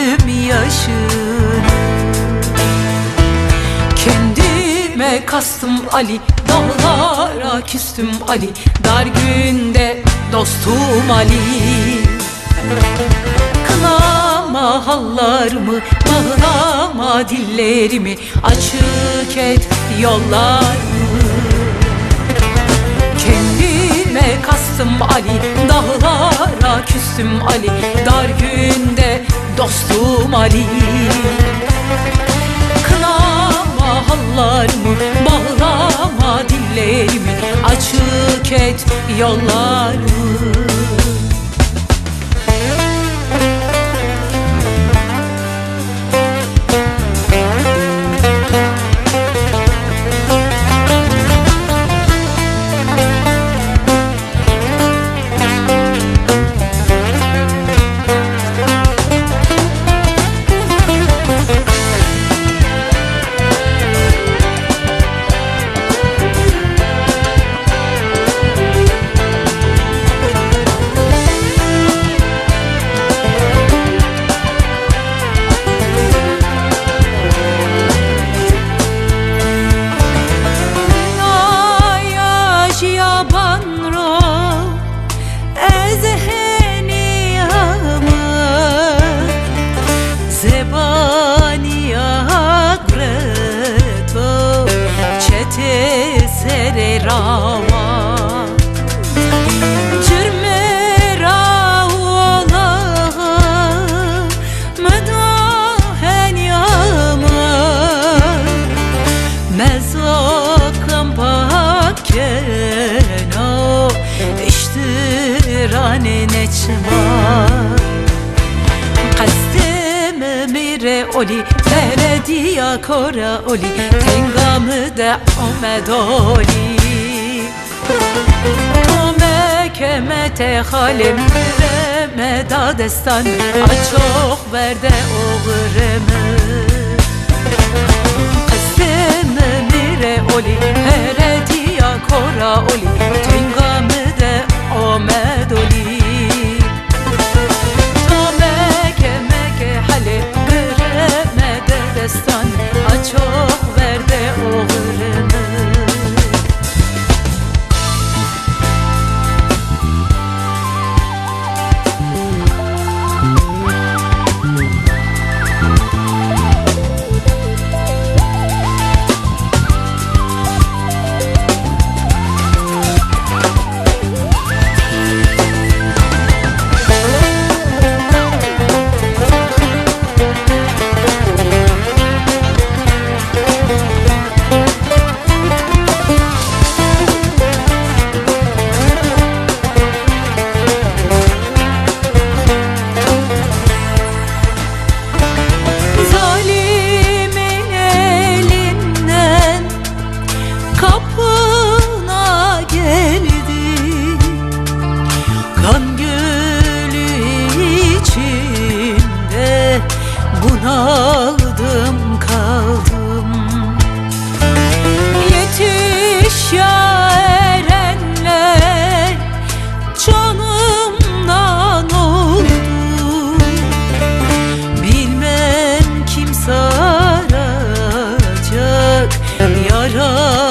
gözüm yaşını. Kendime kastım Ali, dağlara küstüm Ali, dar günde dostum Ali. Kınama hallarımı, bağlama dillerimi, açık et yollarımı. Kendime kastım Ali, dağlara küstüm Ali, dar günde dostum Ali. Kınama hallarımı, bağlama dillerimi, açık et yollarımı. Rava Cürmera ola Medahen yama Mezakam pakkena İştirane neçma Qasdim mire oli Ferediya kora oli Tengamı da omed oli Mekemete halim Remeda destan Açok verde oğrımı Qasdim mire oli Ferediya kora oli Tengamı da omed oli Mekemete halim Remeda destan Açok verde oğrımı. Bunaldım kaldım Yetiş ya erenler Canımdan oldu Bilmem kim saracak yara